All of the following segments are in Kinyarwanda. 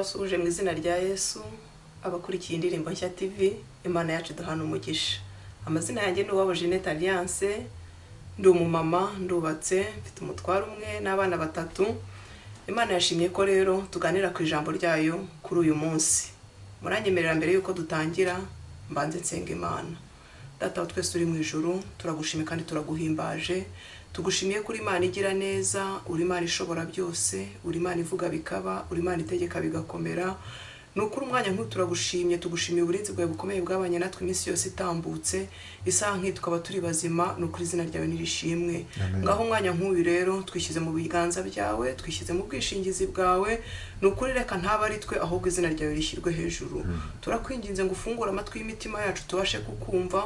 ndabasuje mu izina rya Yesu abakurikiye indirimbo nshya TV Imana yacu duhana umugisha. Amazina yanjye ni UWABO Ginette Alliance, ndi umumama, ndubatse, mfite umutwaro umwe n'abana batatu. Imana yashimye ko rero tuganira ku ijambo ryayo kuri uyu munsi. Muranyemerera mbere yuko dutangira mbanze nsenga Imana. Data wa twese uri mu ijuru, turagushimiye kandi turaguhimbaje. Tugushimiye kuri Imana igira neza, uri Imana ishobora byose, uri Imana ivuga bikaba, uri Imana itegeka bigakomera. Nukuri umwanya nk'uyu turagushimye, tugushimiye uburinzi bwawe bukomeye bwabanye natwe iminsi yose itambutse. Isaha nk'iyi tukaba turi bazima, nukuri izina ryawe nirishimwe. Ngaho umwanya nk'uyu rero twishyize mu biganza byawe, twishyize mu bwishingizi bwawe. Nukuri reka ntaba ari twe ahubwo izina ryawe rishyirwe hejuru. Turakwinginze ngo ufungure amatwi y'imitima yacu tubashe kukumva,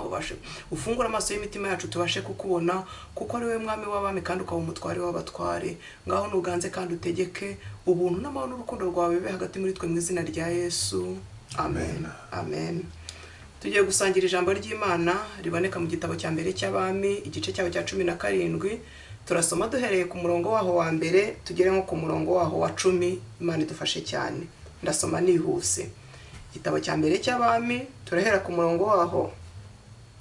ufungure amaso y'imitima yacu tubashe kukubona, kuko ari wowe mwami w'abami kandi ukaba umutware w'abatware. Ngaho nuganze kandi utegeke ubuntu n'amahoro n'urukundo rwawe bibe hagati muri twe mu izina rya Yesu. Amen. Amen. Tugiye gusangira ijambo ry'Imana riboneka mu gitabo cya mbere cy'abami, igice cyaho cya 17. Turasoma duhereye ku murongo waho wa mbere tugere nko ku murongo waho wa 10. Imana idufashe cyane. Ndasoma nihuse. Igitabo cya mbere cy'abami turahera ku murongo waho.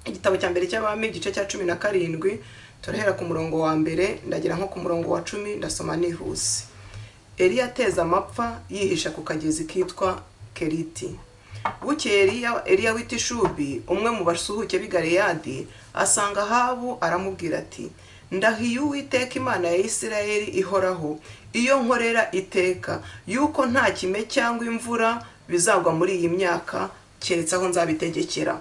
Igitabo cya mbere cy'abami igice cya 17 turahera ku murongo wa mbere ndagira nko ku murongo wa 10. Ndasoma nihuse. Eliya ateza amapfa yihisha ku kagezi kitwa Keriti. Bukeye Eliya w'itishubi umwe mu basuhuke b'i Galeyadi asanga Ahabu aramubwira ati, ndahiye Uwiteka Imana ya Isirayeli ihoraho, iyo nkorera iteka yuko nta kime cyangwa imvura bizagwa muri iyi myaka keretse aho nzabitegekera.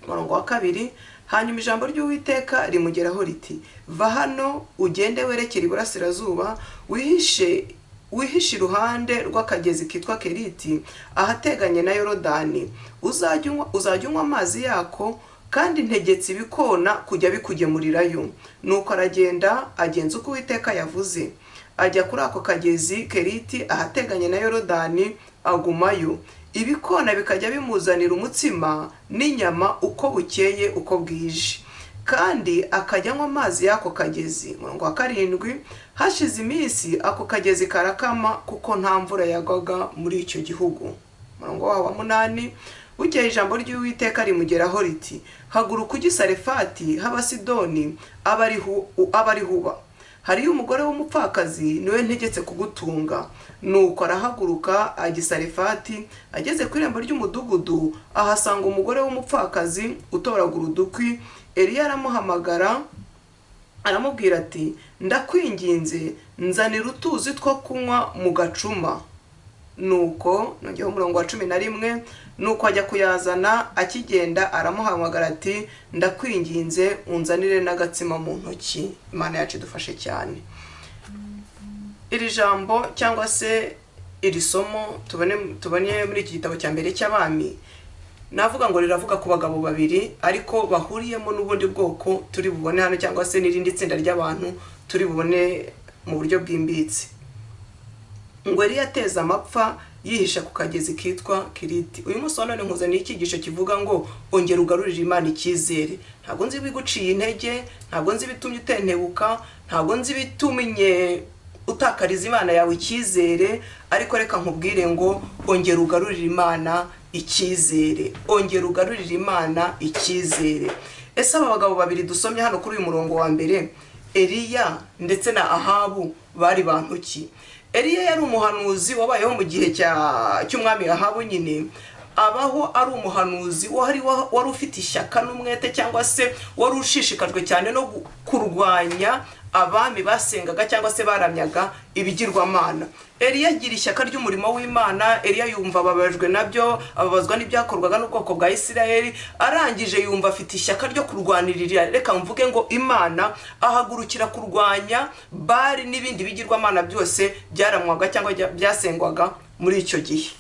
Murongo wa 2. Hanyuma ijambo ry'Uwiteka rimugeraho riti, va hano ugende werekera iburasirazuba, wihishe iruhande rw'akagezi kitwa Keriti ahateganye na Yorodani. Uzajya unywa amazi yako, kandi ntegetse ibikona kujya bikugemurirayo. Nuko aragenda agenza uko Uwiteka yavuze, ajya kuri ako kagezi Keriti ahateganye na Yorodani agumayo. Ibikona bikajya bimuzanira umutsima n'inyama uko bukeye uko bwije, kandi akajya anywa amazi y'ako kagezi. Murongo wa 7. Hashize iminsi ako kagezi karakama kuko nta mvura yagwaga muri icyo gihugu. Murongo wa 8. Bukeye ijambo ry'Uwiteka rimugeraho riti, haguruka ujye i Sarefati h'Abasidoni abarihuba. Hariyo umugore w'umupfakazi niwe ntegetse kugutunga. Nuko arahaguruka ajya i Sarefati. Ageze ku irembo ry'umudugudu ahasanga umugore w'umupfakazi utoragura udukwi. Eliya aramuhamagara aramubwira ati, ndakwinginze nzanira utuzi two kunywa mu gacuma. Nuko nongeho umurongo wa 11. Nuko ajya kuyazana, akigenda aramuhamagara ati, ndakwinginze unzanire n'agatsima mu ntoki. Imana yacu idufashe cyane. Iri jambo cyangwa se iri somo tubone muri iki gitabo cya mbere cy'abami, navuga ngo riravuga ku bagabo babiri ariko bahuriyemo n'ubundi bwoko turi bubone hano, cyangwa se n'irindi tsinda ry'abantu turi bubone mu buryo bwimbitse. Ngo Eliya ateza amapfa yihisha ku kagezi kitwa Keriti. Uyu munsi none nkuzaniye icyigisho kivuga ngo ongera ugarurire Imana icyizere. Ntabwo nzi biguciye intege, ntabwo nzi bitumye utentebuka, ntabwo nzi bitumye utakariza Imana yawe icyizere, ariko reka nkubwire ngo ongera ugarurire Imana icyizere. Ongera ugarurire Imana icyizere. Ese aba bagabo babiri dusomye hano kuri uyu murongo wa mbere, Eliya ndetse na Ahabu, bari bantu ki? Eliya yari umuhanuzi wabayeho mu gihe cy'umwami Ahabu nyine. Abaho ari umuhanuzi wari ufite ishyaka n'umwete, cyangwa se wari ushishikajwe cyane no kurwanya abami basengaga cyangwa se baramyaga ibigirwamana. Eliya agira ishyaka ry'umurimo w'Imana. Eliya yumva ababajwe nabyo, ababazwa n'ibyakorwaga n'ubwoko bwa Isirayeli. Arangije yumva afite ishyaka ryo kurwanirira, reka mvuge ngo Imana, ahagurukira kurwanya Bali n'ibindi bigirwamana byose byaramwaga cyangwa byasengwaga muri icyo gihe.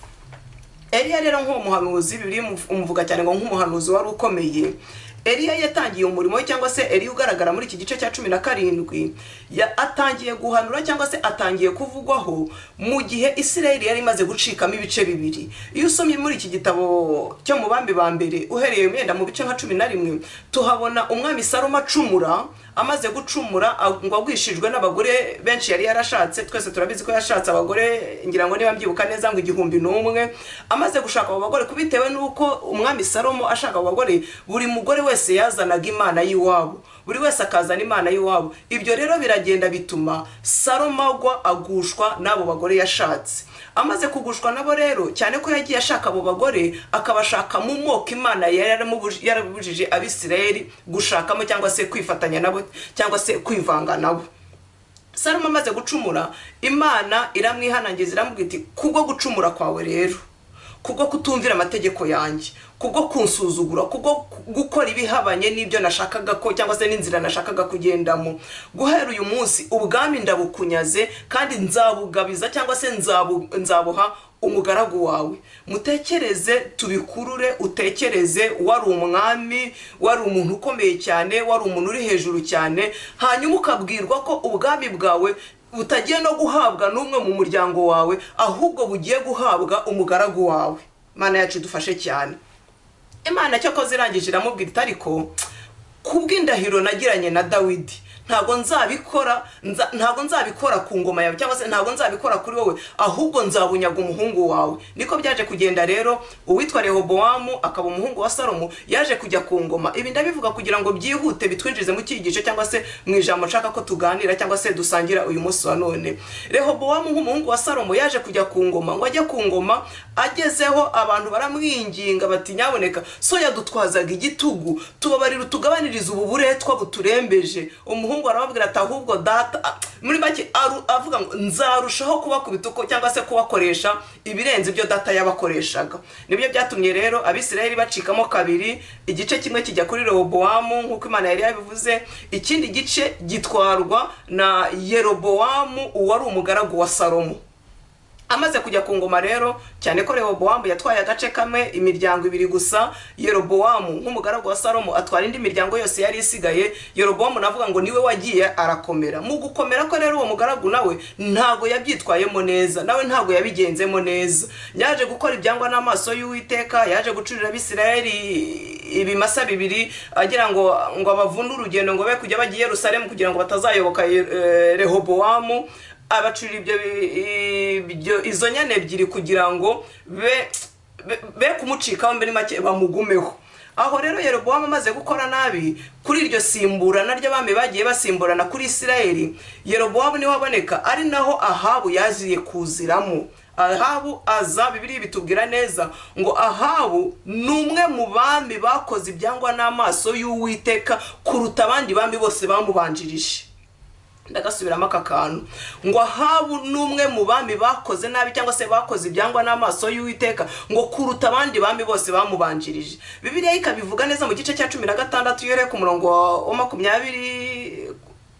Eliya rero nk'umuhanuzi, bibiri umuvuga cyane ngo nk'umuhanuzi wari ukomeye. Eliya yatangiye umurimo cyangwa se Eliya ugaragara muri iki gice cya 17 atangiye guhanura cyangwa se atangiye kuvugwaho mu gihe Isirayeli yari imaze gucikamo ibice bibiri. Iyo usomye muri iki gitabo cyo mu bambi ba mbere uhereye mwenda mu bice nka 11 tuhabona umwami Salomo acumura, amaze gucumura ngo agwishijwe n'abagore benshi yari yarashatse. Twese turabizi ko yashatse abagore ngira ngo niba mbyibuka neza ngo 1,000. Amaze gushaka abo bagore kubitewe nuko umwami Salomo ashaka abo bagore, buri mugore wese yazanaga imana y'iwabo, buri wese akazana imana y'iwabo. Ibyo rero biragenda bituma Salomo agushwa n'abo bagore yashatse. Amaze kugushwa nabo rero, cyane ko yagiye ashaka abo bagore akabashaka mu moko imana yarabujije Abisirayeli gushakamo cyangwa se kwifatanya nabo cyangwa se kwivanga nabo. Salomo amaze gucumura, Imana iramwihanangiza iramubwira iti kubwo gucumura kwawe rero, kubwo kutumvira amategeko yanjye, kubwo kunsuzugura, kubwo gukora ibihabanye n'ibyo nashakaga ko cyangwa se n'inzira nashakaga kugendamo, guhera uyu munsi ubwami ndabukunyaze kandi nzabugabiza cyangwa se nzabuha umugaragu wawe. Mutekereze tubikurure, utekereze wari umwami, wari umuntu ukomeye cyane, wari umuntu uri hejuru cyane, hanyuma ukabwirwa ko ubwami bwawe butagiye no guhabwa n'umwe mu muryango wawe, ahubwo bugiye guhabwa umugaragu wawe. Mana yacu dufashe cyane. Imana cyakoze irangije iramubwira iti ariko kubw'indahiro nagiranye na Dawidi ntago nzabikora ku ngoma yawe cyangwa se ntago nzabikora kuri wowe, ahubwo nzabunyaga umuhungu wawe. Niko byaje kugenda rero. Uwitwa Rehobowamu akaba umuhungu wa Salomo yaje kujya ku ngoma. Ibi ndabivuga kugira ngo byihute bitwinjize mu cyigisho cyangwa se mu ijambo nshaka ko tuganira cyangwa se dusangira uyu munsi wa none. Rehobowamu nk'umuhungu wa Salomo yaje kujya ku ngoma. Ngo ajye ku ngoma, agezeho abantu baramwinginga bati nyaboneka so yadutwazaga igitugu, tubabarira tugabaniriza ubu buretwa buturembeje. Umuhungu arababwira ati ahubwo data, muri make avuga ngo nzarushaho kubakubita uko cyangwa se kubakoresha ibirenze ibyo data yabakoreshaga. Nibyo byatumye rero Abisirayeli bacikamo kabiri. Igice kimwe kijya kuri Rehobowamu nk'uko Imana yari yabivuze, ikindi gice gitwarwa na Yerobowamu uwari umugaragu wa Salomo. Amaze kujya ku ngoma rero, cyane ko Rehobowamu yatwaye agace kamwe, imiryango 2 gusa, Yerobowamu nk'umugaragu wa Salomo atwara indi miryango yose yari isigaye. Yerobowamu navuga ngo niwe wagiye arakomera. Mu gukomera ko rero uwo mugaragu nawe ntago yabyitwayemo neza, nawe ntago yabigenzemo neza. Yaje gukora ibyangwa n'amaso y'Uwiteka, yaje gucurira Abisirayeli ibimasa 2 agira ngo abavunde urugendo ngo be kujya bagiye Yerusalemu kugira ngo batazayoboka Rehobowamu. Abacurira izo nyane 2 kugira ngo be kumucikaho mbere make bamugumeho. Aho rero Yerobowamu amaze gukora nabi kuri iryo simburana ry'abami bagiye basimburana kuri Isirayeli, Yerobowamu niwe aboneka ari naho Ahabu yaziye kuziramo. Ahabu aza, Bibiliya bitubwira neza ngo Ahabu numwe mu bami bakoze ibyangwa n'amaso y'Uwiteka kuruta abandi bami bose bamubanjirije. Ndagasubiramo aka kantu ngo Ahabu numwe mu bami bakoze nabi cyangwa se bakoze ibyangwa n'amaso y'Uwiteka ngo kuruta abandi bami bose bamubanjirije. Bibiliya ikabivuga neza mu gice cya 16 yore ku murongo wa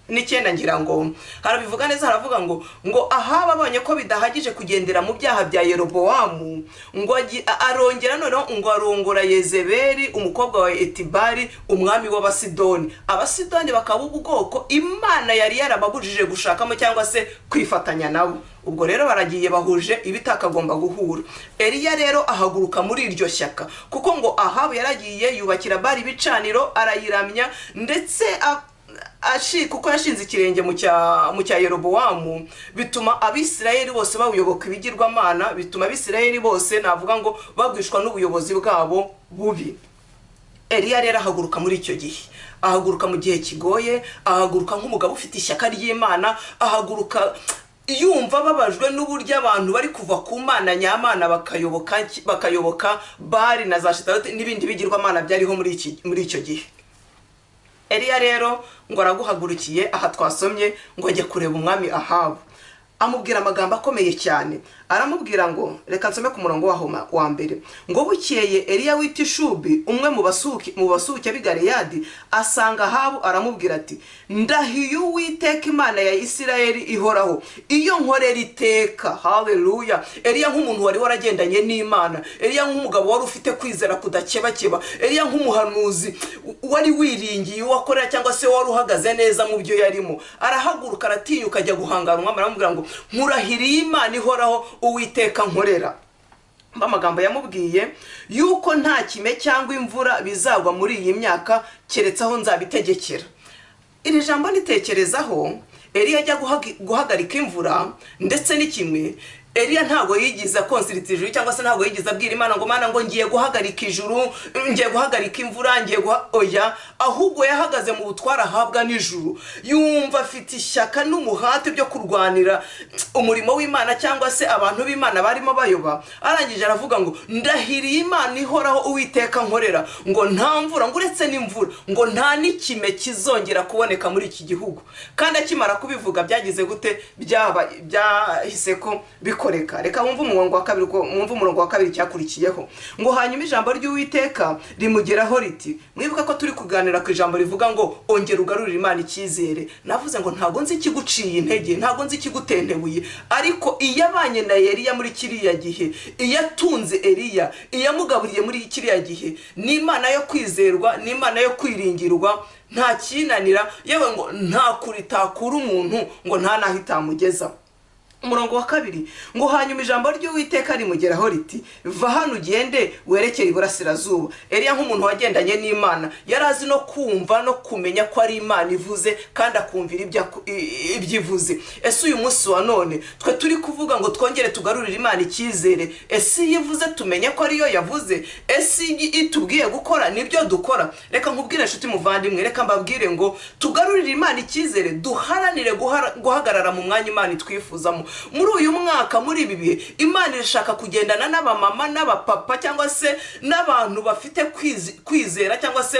29 ngira ngo harabivuga neza. Haravuga ngo Ahabu abonye ko bidahagije kugendera mu byaha bya Yerobowamu, ngo arongera noneho ngo arongora Yezebeli umukobwa wa Etibari umwami w'Abasidoni. Abasidoni bakaba ubwoko Imana yari yarababujije gushakamo cyangwa se kwifatanya nabo. Ubwo rero baragiye bahuje ibitakagomba guhura. Eliya rero ahaguruka muri iryo shyaka kuko ngo Ahabu yaragiye yubakira Bali ibicaniro arayiramya, ndetse kuko yashinze ikirenge mu cya Yerobowamu, bituma Abisirayeli bose bawuyoboka ibigirwamana, bituma Abisirayeli bose navuga ngo bagwishwa n'ubuyobozi bwabo bubi. Eliya rero ahaguruka muri icyo gihe, ahaguruka mu gihe kigoye, ahaguruka nk'umugabo ufite ishyaka ry'Imana, ahaguruka yumva babajwe n'uburyo abantu bari kuva ku Mana nyamana bakayoboka Bali na za Shitaroti n'ibindi bigirwamana byariho muri icyo gihe. Eliya rero ngo araguhagurukiye, aha twasomye ngo ajye kureba umwami Ahabu, amubwira amagambo akomeye cyane. aramubwira ngo reka nsome ku murongo wa mbere ngo bukeye Eliya w'itishubi umwe mu basuke b'Galeyadi asanga Ahabu aramubwira ati ndahiye Uwiteka Imana ya Isirayeli ihoraho iyo nkorera iteka. Haleluya. Eliya nk'umuntu wari waragendanye n'Imana, Eliya nk'umugabo wari ufite kwizera kudakebakeba, Eliya nk'umuhanuzi wari wiringiye wakorera cyangwa se wari uhagaze neza mu byo yarimo, arahaguruka aratinyuka ajya guhangana umwami aramubwira ngo nkurahiriye Imana ihoraho Uwiteka nkorera. Amagambo yamubwiye yuko nta kime cyangwa imvura bizagwa muri iyi myaka keretse aho nzabitegekera. Iri jambo nitekerezaho, Eliya ajya guhagarika imvura ndetse n'ikimwe. Eliya ntago yigiza konsirita ijuru cyangwa se ntago yigiza abwira Imana ngo Mana ngo ngiye guhagarika ijuru, ngiye guhagarika imvura, oya, ahubwo yahagaze mu butwara ahabwa n'ijuru. Yumva afite ishyaka n'umuhate byo kurwanira umurimo w'Imana cyangwa se abantu b'Imana barimo bayoba. Arangije aravuga ngo ndahiriye Imana ihoraho Uwiteka nkorera ngo nta mvura, ngo uretse n'imvura, ngo nta n'ikime kizongera kuboneka muri iki gihugu. Kandi akimara kubivuga byagize gute? Byahise ko bikoreka. Reka mwumve umurongo wa kabiri cyakurikiyeho ngo hanyuma ijambo ry'Uwiteka rimugeraho riti. Mwibuka ko turi kuganira ku ijambo rivuga ngo ongera ugarurire Imana icyizere. Navuze ngo ntago nzi ikiguciye intege, ntago nzi ikigutentebuye, ariko iyabanye na Eliya muri kiriya gihe, iyatunze Eliya, iyamugaburiye muri kiriya gihe, ni Imana yo kwizerwa, ni Imana yo kwiringirwa, nta kinanira, yewe ngo nta kuritakura umuntu ngo nta naho itamugeza. Umurongo wa kabiri ngo hanyuma ijambo ry'Uwiteka rimugeraho riti va hano ugende werekere iburasirazuba. Eliya nk'umuntu wagendanye n'Imana yarazi no kumva no kumenya ko ari Imana ivuze kandi akumvira ibyivuze. Ese uyu munsi wa none twe turi kuvuga ngo twongere tugarurire Imana icyizere, ese yivuze tumenye ko ariyo yavuze, ese itubwiye gukora nibyo dukora? Reka nkubwire nshuti muvandimwe, reka mbabwire ngo tugarurire Imana icyizere, duharanire guhagarara mu mwanya Imana itwifuzamo. Muri uyu mwaka, muri ibi bihe, Imana irashaka kugendana n'abamama n'abapapa cyangwa se n'abantu bafite kwizera cyangwa se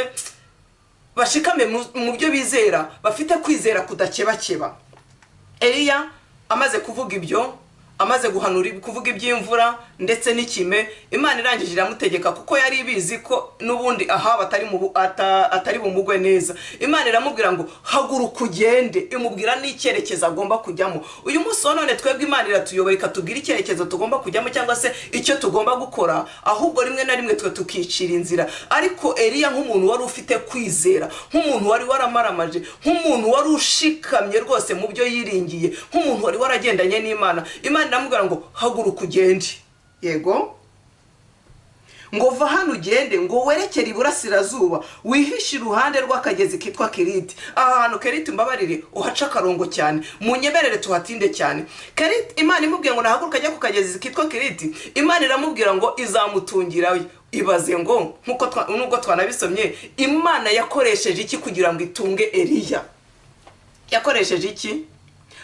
bashikame mu byo bizera, bafite kwizera kudakebakeba. Eliya amaze kuvuga ibyo, amaze guhanura kuvuga iby'imvura ndetse n'ikime, Imana irangije iramutegeka kuko yari ibizi ko nubundi Ahabu atari bumugwe neza. Imana iramubwira ngo haguruka ugende, imubwira n'icyerekezo agomba kujyamo. Uyu munsi wa none twebwe Imana iratuyobora ikatubwira icyerekezo tugomba kujyamo cyangwa se icyo tugomba gukora, ahubwo rimwe na rimwe twe tukicira inzira. Ariko Eliya nk'umuntu wari ufite kwizera, nk'umuntu wari waramaramaje, nk'umuntu wari ushikamye rwose mu byo yiringiye, nk'umuntu wari waragendanye n'Imana, Imana iramubwira ngo haguruka ugende. Yego ngo va hano ugende ngo werekere iburasirazuba wihishe iruhande rw'akagezi kitwa Keriti. Ahantu Keriti mbabarire uhaca akarongo cyane, munyeberere tuhatinde cyane. Keriti Imana imubwiye ngo nahaguruka ajya ku kagezi kitwa Keriti, Imana iramubwira ngo izamutungirayo. Ibaze ngo nubwo twanabisomye, Imana yakoresheje iki kugira ngo itunge Eliya? Yakoresheje iki?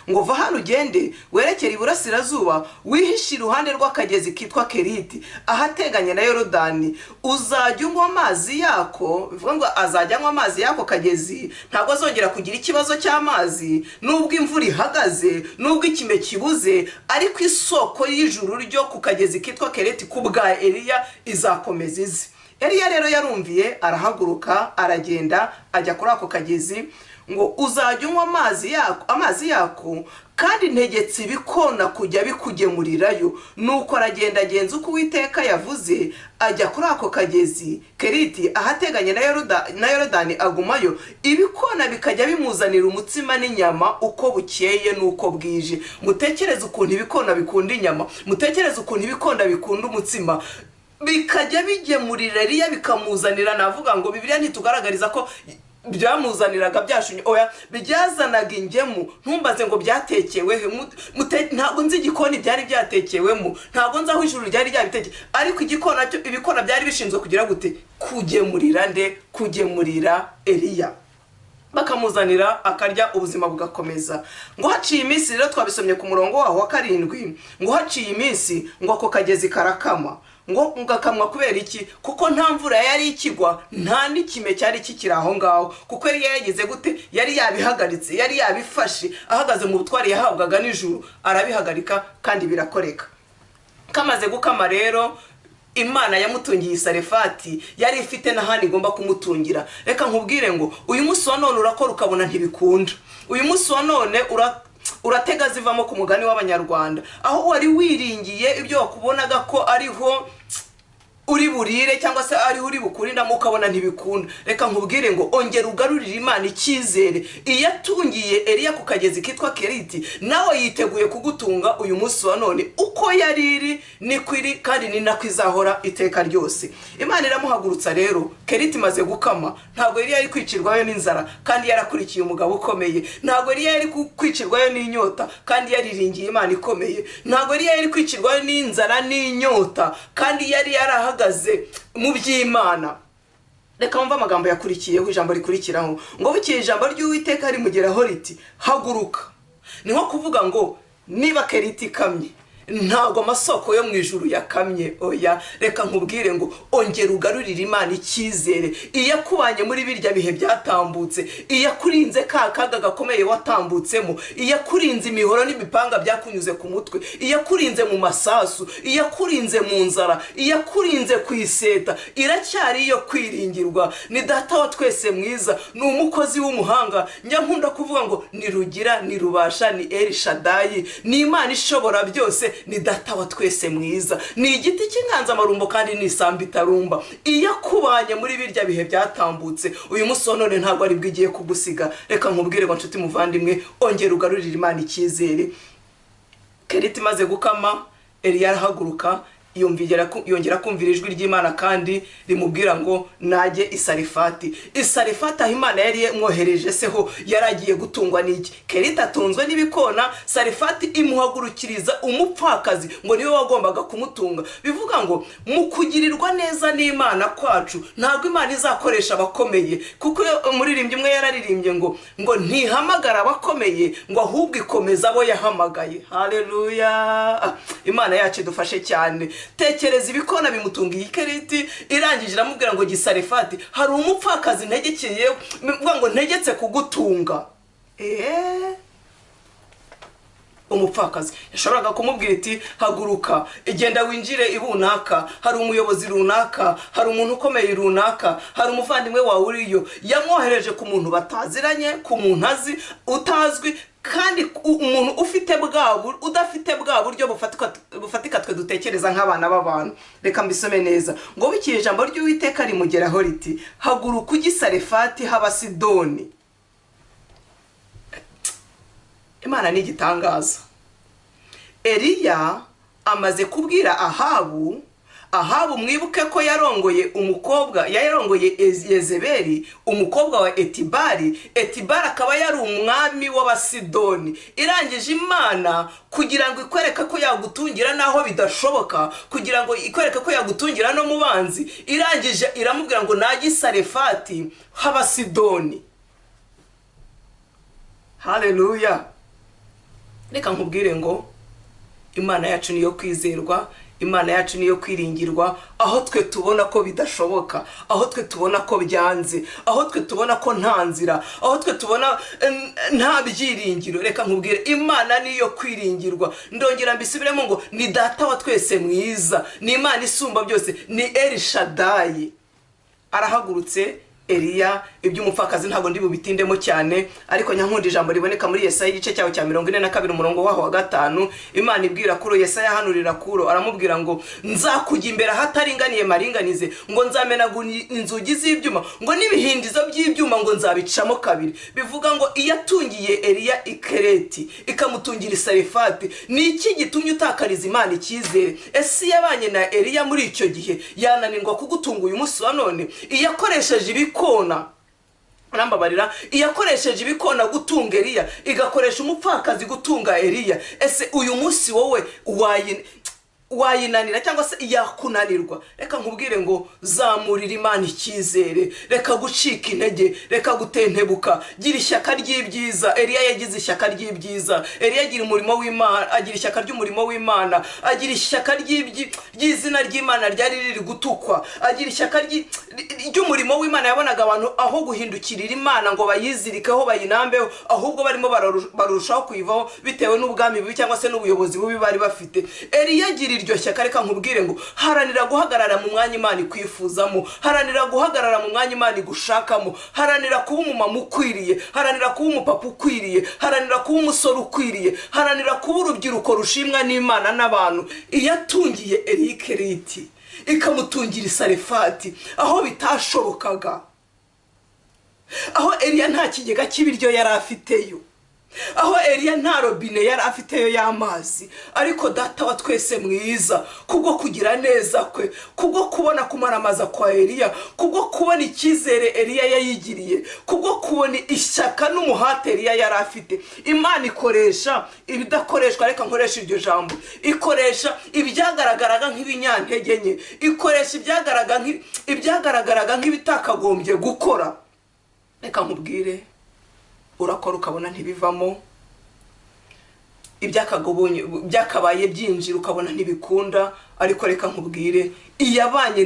ngo va hano ugende werekere iburasirazuba wihishe iruhande rw'akagezi kitwa Keriti ahateganye na Yorodani, uzajya unywa amazi yako. Bivuga ngo azajya anywa amazi yako kagezi, ntabwo azongera kugira ikibazo cy'amazi nubwo imvura ihagaze, nubwo ikime kibuze, ariko isoko y'ijuru ryo ku kagezi kitwa Keriti kubwa Eliya izakomeza izi. Eliya rero yarumviye, arahaguruka aragenda ajya kuri ako kagezi ngo uzajya unywa amazi yako kandi ntegetse ibikona kujya bikugemurirayo. Nuko aragenda agenza uko Uwiteka yavuze, ajya kuri ako kagezi Keriti ahateganye na Yorodani agumayo. Ibikona bikajya bimuzanira umutsima n'inyama uko bukeye nuko bwije. Mutekereze ukuntu ibikona bikunda inyama, mutekereze ukuntu ibikona bikunda umutsima, bikajya bigemurira Eliya bikamuzanira. Navuga ngo Bibiliya ntitugaragariza ko byamuzaniraga byashunye, oya, byazanaga ingemu. Ntumbaze ngo byatekewehe, ntabwo nzi igikoni byari byatekewemo, ntabwo nzi aho ijuru ryari ryabitekeye, ariko ibikona byari bishinzwe kugira gute? Kugemurira nde? Kugemurira Eliya. Bakamuzanira akarya, ubuzima bugakomeza. Ngo haciye iminsi rero, twabisomye ku murongo waho wa 7, ngo haciye iminsi ngo ako kagezi karakama. Ngo ngakamwa kubera iki? Kuko nta mvura yari ikigwa, nta n'ikime cyari kikiri aho ngaho, kuko yari yagize gute? Yari yabihagaritse, yari yabifashe, ahagaze mu butwari yahabwaga n'ijuru, arabihagarika kandi birakoreka. kamaze gukama rero Imana yamutungiye isarefati yari ifite n'ahandi igomba kumutungira. Reka nkubwire ngo uyu munsi wa none urakora ukabona ntibikunda. Uyu munsi wa none uratega zivamo ku mugani w'Abanyarwanda, aho wari wiringiye ibyo wakubonaga ko ariho uri burire cyangwa se ari uri bukurinda mukabona ntibikunda. Reka nkubwire ngo ongera ugarurire Imana icyizere. Iyatungiye Eliya ku kagezi kitwa Keriti, nawe yiteguye kugutunga uyu munsi wa none. Uko yariri nikwiri kandi ni nakwizahora iteka ryose. Imana iramuhagurutsa rero. Keriti maze gukama, ntabwo Eliya yari kwicirwayo n'inzara kandi yarakurikiye umugabo ukomeye. Ntabwo Eliya yari kwicirwayo n'inyota kandi yariringiye Imana ikomeye. Ntabwo Eliya yari kwicirwayo n'inzara n'inyota kandi yari yarahagaze mu by'Imana. Reka mva amagambo yakurikiyeho, ijambo rikurikiraho ngo bukeye ijambo ry'Uwiteka rimugeraho riti haguruka. Ni nko kuvuga ngo niba Keriti kamye ntago amasoko yo mu ijuru yakamye, oya. Reka nkubwire ngo ongera ugarurire Imana icyizere. Iyakubanye muri birya bihe byatambutse, iyakurinze ka kaga gakomeye watambutsemo, iyakurinze imihoro n'imipanga byakunyuze ku mutwe, iyakurinze mu masasu, iyakurinze mu nzara, iyakurinze ku iseta, iracyari iyo kwiringirwa. Ni data wa twese mwiza, ni umukozi w'umuhanga. Njya nkunda kuvuga ngo ni Rugira, ni Rubasha, ni Elishadayi, ni Imana ishobora byose, ni data wa twese mwiza, ni igiti cy'inganzamarumbo kandi ni isambu itarumba. Iyakubanye muri birya bihe byatambutse, uyu munsi none ntabwo ari bwigiye kugusiga. Reka nkubwire ngo nshuti muvandimwe, ongera ugarurire Imana icyizere. Keriti maze gukama, Eliya arahaguruka, yongera kumvira ijwi ry'Imana kandi rimubwira ngo najye isarefati. Isarefati aho Imana yari mwohereje seho yaragiye gutungwa n'iki? Keriti atunzwe n'ibikona, Sarefati imuhagurukiriza umupfakazi ngo niwe wagombaga kumutunga. Bivuga ngo mu kugirirwa neza n'Imana kwacu ntabwo Imana izakoresha abakomeye, kuko umuririmbyi umwe yararirimbye ngo ntihamagara abakomeye ngo ahubwo ikomeza abo yahamagaye. Haleluya! Imana yacu idufashe cyane. Tekereza ibikona bimutungiye Keriti, irangije iramubwira ngo gisarefati hari umupfakazi ntegekeye, bivuga ngo ntegetse kugutunga. Umupfakazi yashoboraga kumubwira iti haguruka, igenda winjire ibunaka, hari umuyobozi runaka, hari umuntu ukomeye runaka, hari umuvandimwe wawe uriyo. Yamwohereje ku muntu bataziranye, ku muntu azi utazwi, kandi umuntu udafite bwa buryo bufatika twe dutekereza nk'abana b'abantu. Reka mbisome neza ngo bukeye ijambo ry'Uwiteka rimugeraho riti haguruka ujye Sarefati h'Abasidoni. Imana ni igitangaza. Eliya amaze kubwira Ahabu mwibuke ko yarongoye Yezebeli, umukobwa wa Etibari. Etibari akaba yari umwami w'Abasidoni. Irangije Imana kugira ngo ikwereke ko yagutungira naho bidashoboka, kugira ngo ikwereke ko yagutungira no mu banzi, irangije iramubwira ngo najye Sarefati h'Abasidoni. Haleluya! Reka nkubwire ngo Imana yacu niyo kwizerwa, Imana yacu niyo kwiringirwa. Aho twe tubona ko bidashoboka, aho twe tubona ko byanze, aho twe tubona ko nta nzira, aho twe tubona nta byiringiro, reka nkubwire Imana niyo kwiringirwa. Ndongera mbisubiremo ngo ni data wa twese mwiza, ni Imana isumba byose, ni Elishadayi. Arahagurutse Eliya. Iby'umupfakazi ntabwo ndi bubitindemo cyane, ariko nyankunda ijambo riboneka muri Yesaya igice cyaho cya 42 umurongo waho wa 5. Imana ibwira Kuro, Yesaya hanurira Kuro, aramubwira ngo nzakujya imbere hataringaniye maringanize, ngo nzamenagura inzugi z'ibyuma, ngo n'ibihindizo by'ibyuma ngo nzabicamo kabiri. Bivuga ngo iyatungiye Eliya Keriti ikamutungira Sarefati, ni iki gitumye utakariza Imana icyizere? Ese yabanye na Eliya muri icyo gihe yananirwa kugutunga uyu munsi wa none? Iyakoresheje ibikona, arambabarira, iyakoresheje ibikona gutunga Eliya, igakoresha umupfakazi gutunga Eliya. Ese uyu munsi wowe wayinanira cyangwa se yakunanirwa? Reka nkubwire ngo zamurira Imana icyizere, reka gucika intege, reka gutentebuka, gira ishyaka ry'ibyiza. Eliya yagize ishyaka ry'ibyiza. Eliya agira umurimo w'Imana, agira ishyaka ry'umurimo w'Imana, agira ishyaka ry'izina ry'Imana ryari riri gutukwa, agira ishyaka ry'umurimo w'Imana. Yabonaga abantu aho guhindukirira Imana ngo bayizirikeho bayinambeho, ahubwo barimo barushaho kuyivaho bitewe n'ubwami bubi cyangwa se n'ubuyobozi bubi bari bafite. Eliya agira iryo shyaka reka nkubwire ngo haranira guhagarara mu mwanya Imana ikwifuzamo, haranira guhagarara mu mwanya Imana igushakamo, haranira kuba umumama ukwiriye, haranira kuba umupapa ukwiriye, haranira kuba umusore ukwiriye, haranira kuba urubyiruko rushimwa n'Imana n'abantu. Iyatungiye Erikeriti ikamutungira Isarefati aho bitashobokaga, aho Eliya nta kigega cy'ibiryo yari afiteyo, aho Eliya nta robine yari afiteyo y'amazi, ariko data wa twese mwiza kubwo kugira neza kwe, kubwo kubona kumaramaza kwa Eliya, kubwo kubona icyizere Eliya yayigiriye, kubwo kubona ishyaka n'umuhate Eliya yari afite, Imana ikoresha ibidakoreshwa. Reka nkoresha iryo jambo, ikoresha ibyagaragaraga nk'ibinyantege nke, ikoresha ibyagaragaraga nk'ibitakagombye gukora. Reka nkubwire, urakora ukabona ntibivamo, byakabaye byinjira ukabona ntibikunda, ariko reka nkubwire, iyabanye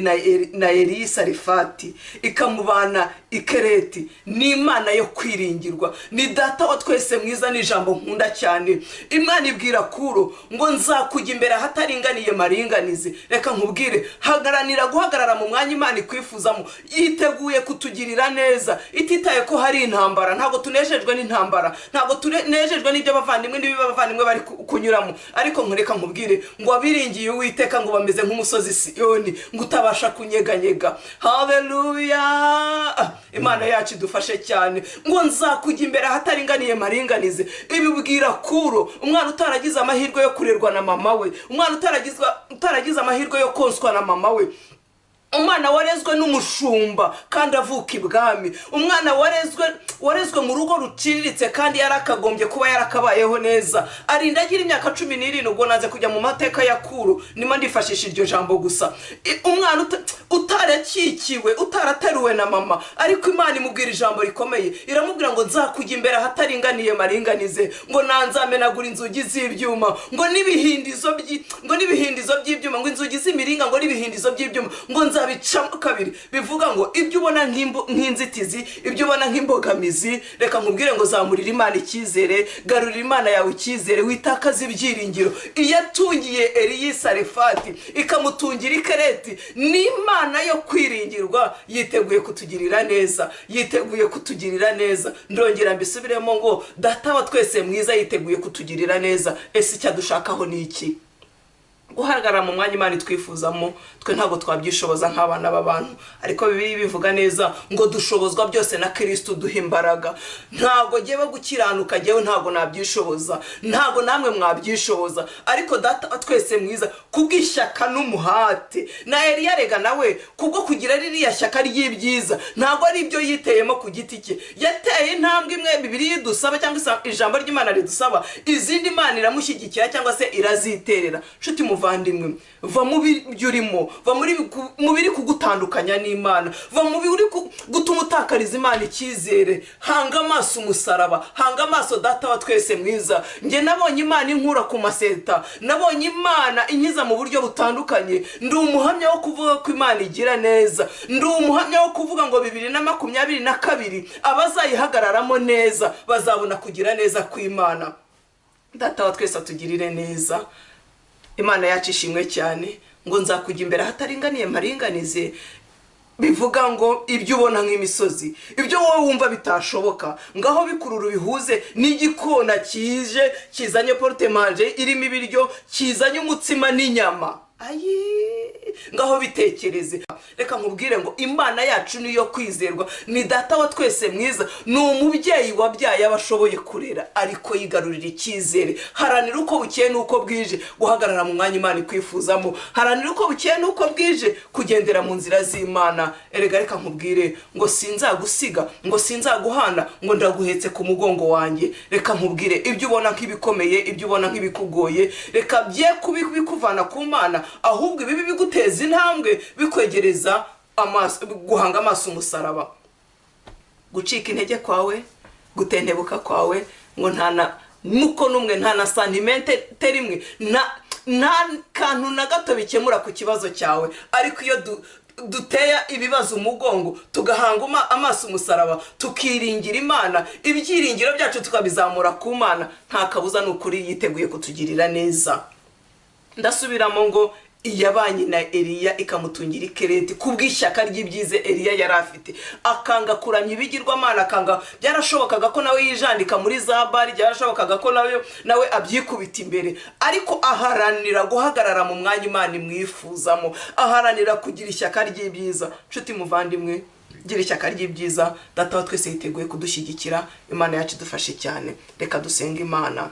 na Eliya Sarefati ikamubana Ikereti ni Imana yo kwiringirwa, ni data wa twese mwiza, ni ijambo nkunda cyane. Imana ibwira Kuro ngo nzakujya imbere ahataringaniye maringanize. Reka nkubwire, hagaranira guhagarara mu mwanya Imana ikwifuzamo, yiteguye kutugirira neza, ititaye ko hari intambara. Ntabwo tunejejwe n'intambara, ntabwo tunejejwe n'ibyo bavandimwe bari kunyuramo, ariko nkureka nkubwire ngo abiringiye Uwiteka ngo bameze nk'umusozi Siyoni ngo utabasha kunyeganyega. Haleluya! Imana yacu idufashe cyane. Ngo nzakujya imbere ahataringaniye maringanize. Ibibwira Kuro, umwana utaragize amahirwe yo kurerwa na mama we, umwana utaragize amahirwe yo konswa na mama we, umwana warezwe n'umushumba kandi avuka ibwami, umwana warezwe mu rugo ruciriritse kandi yarakagombye kuba yarakabayeho neza, arinda agira imyaka 17. Ubwo naze kujya mu mateka ya Kuro, nimo ndifashisha iryo jambo gusa. Umwana utarakikiwe, utarateruwe na mama, ariko Imana imubwira ijambo rikomeye, iramubwira ngo nzakujya imbere ahataringaniye maringanize, ngo nanzamenagura inzugi z'ibyuma, ngo nibihindizo by'ibyuma, ngo inzugi z'imiringa, ngo nibihindizo by'ibyuma, ngo nzabicamo kabiri. Bivuga ngo ibyo ubona nk'inzitizi, ibyo ubona nk'imbogamizi, reka nkubwire ngo zamurira Imana icyizere, garurira Imana yawe icyizere, witakaza ibyiringiro. Iyatungiye Eliya Sarefati ikamutungira Ikereti ni Imana yo kwiringirwa, yiteguye kutugirira neza, yiteguye kutugirira neza. Ndongera mbisubiremo ngo data wa twese mwiza yiteguye kutugirira neza. Ese icyadushakaho ni iki? Guhagarara mu mwanya Imana twifuzamo. Twe ntabwo twabyishoboza nk'abana b'abantu, ariko Bibiliya bivuga neza ngo dushobozwa byose na Kristo duha imbaraga. Ntabwo ngewe gukiranuka, ngewe ntabwo nabyishoboza, ntabwo namwe mwabyishoboza, ariko data twese mwiza kubwishyaka n'umuhate. Na Eliya rega nawe kubwo kugira ririya shyaka ry'ibyiza, ntabwo ari ibyo yiteyemo ku giti cye, yateye intambwe imwe Bibiliya idusaba cyangwa ijambo ry'Imana ridusaba, izindi Imana iramushyigikira cyangwa se iraziterera. Nshuti muvandimwe, va mu byo urimo, va mu biri kugutandukanya n'Imana, va mu biri gutuma utakariza Imana icyizere. Hanga amaso umusaraba, hanga amaso data wa twese mwiza. Nge nabonye Imana inkura ku maseta, nabonye Imana inkiza mu buryo butandukanye. Ndi umuhamya wo kuvuga ko Imana igira neza, ndi umuhamya wo kuvuga ngo 2022 abazayihagararamo neza bazabona kugira neza kw'Imana. Data wa twese atugirire neza. Imana yacu ishimwe cyane. Ngo nzakujya imbere ahataringaniye maringanize, bivuga ngo ibyo ubona nk'imisozi, ibyo wowe wumva bitashoboka, ngaho bikurura bihuze n'igikona kizanye porte manger irimo ibiryo, kizanye umutsima n'inyama. Ngaho bitekereze. Reka nkubwire ngo Imana yacu niyo kwizerwa, ni data wa twese mwiza, ni umubyeyi wabyaye abashoboye kurera, ariko yigarurira icyizere. Haranira uko bukeye nuko bwije guhagarara mu mwanya Imana ikwifuzamo, haranira uko bukeye nuko bwije kugendera mu nzira z'Imana. Erega reka nkubwire ngo sinzagusiga, ngo sinzaguhana, ngo ndaguhetse ku mugongo wanjye. Reka nkubwire ibyo ubona nk'ibikomeye, ibyo ubona nk'ibikugoye, reka bye kubikuvana ku Mana, ahubwo ibi biguteza intambwe, bikwegereza guhanga amaso umusaraba. Gucika intege kwawe, gutentebuka kwawe, ngo nuko numwe nta na santimente rimwe, nta kantu na gato bikemura ku kibazo cyawe. Ariko iyo duteya ibibazo umugongo, tugahanga amaso umusaraba, tukiringira Imana, ibyiringiro byacu tukabizamura ku Mana, nta kabuza n'ukuri yiteguye kutugirira neza. ndasubiramo ngo iyabanye na Eliya ikamutungira ikereti kubw'ishyaka ry'ibyize Eliya yari afite, akanga kuramya ibigirwamana, akanga byarashobokaga ko nawe yijandika muri za bari, byarashobokaga ko nawe abyikubita imbere, ariko aharanira guhagarara mu mwanya Imana imwifuzamo, aharanira kugira ishyaka ry'ibyiza. Nshuti muvandimwe, gira ishyaka ry'ibyiza, data wa twese yiteguye kudushyigikira. Imana yacu idufashe cyane. Reka dusenga Imana.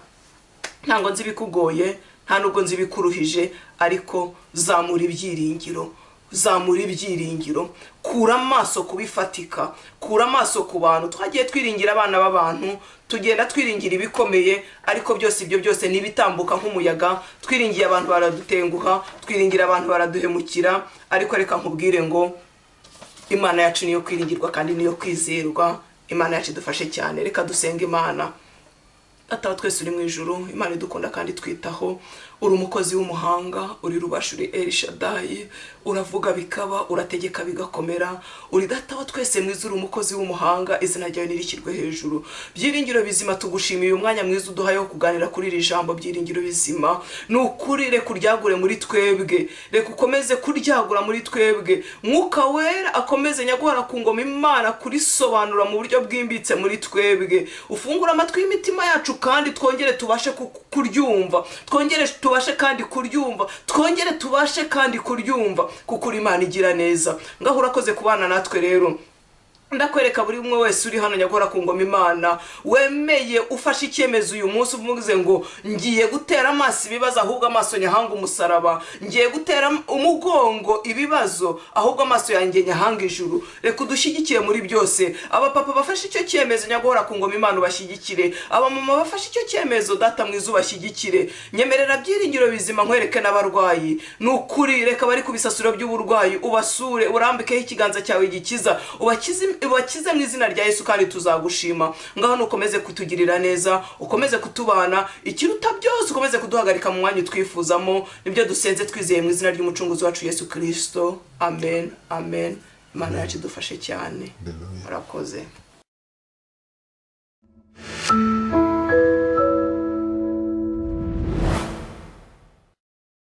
Ntango nzi bikugoye, nta nubwo nzi bikuruhije, ariko zamura ibyiringiro, zamura ibyiringiro, kura amaso kubifatika, kura amaso ku bantu. Twagiye twiringira abana b'abantu, tugenda twiringira ibikomeye, ariko byose ibyo byose nibitambuka nk'umuyaga. Twiringiye abantu baradutenguha, twiringira abantu baraduhemukira, ariko reka nkubwire ngo Imana yacu niyo kwiringirwa kandi niyo kwizerwa. Imana yacu idufashe cyane. Reka dusenga Imana. Data twese uri mu ijuru, Imana idukunda kandi twitaho, uri umukozi w'umuhanga, uri rubasha, uri El Shaddai, uravuga bikaba, urategeka bigakomera, uri data wa twese mwiza, uri umukozi w'umuhanga, izina ryawe nirikirwe hejuru. Byiringiro bizima, tugushimiye umwanya mwiza uduhaye wo kuganira kuri iri jambo byiringiro bizima. Nukuri reka uryagure muri twebwe, reka ukomeze kuryagura muri twebwe, Mwuka Wera akomeze nyaguhara ku ngoma Imana kurisobanura mu buryo bwimbitse muri twebwe. Ufungura amatwi y'imitima yacu kandi twongere tubashe kuryumva, twongere tubashe kandi kuryumva, twongere tubashe kandi kuryumva, kuko uri Imana igira neza. Ngaho urakoze kubana natwe rero. Ndakwereka buri umwe wese uri hano nyagora ku ngoma Imana, wemeye ufashe icyemezo uyu munsi uvuze ngo ngiye gutera amaso ibibazo ahubwo amaso nyahanga umusaraba, ngiye gutera umugongo ibibazo ahubwo amaso yanjye nyahanga ijuru. Reka udushyigikire muri byose. Aba papa bafashe icyo cyemezo nyagora ku ngoma Imana ubashyigikire, aba mama bafashe icyo cyemezo data mwiza ubashyigikire. Nyemerera byiringiro bizima nkwereke n'abarwayi, nukuri reka bari kubisasuro by'uburwayi ubasure, urambikeho ikiganza cyawe gikiza, ubakize mu izina rya Yesu kandi tuzagushima. Ngaho nukomeze kutugirira neza, ukomeze kutubana, ikiruta byose ukomeze kuduhagarika mu mwanya twifuzamo. Nibyo dusenze twizeye mu izina ry'umucunguzi wacu Yesu Kristo. Amen, amen. Imana yacu idufashe cyane. Murakoze.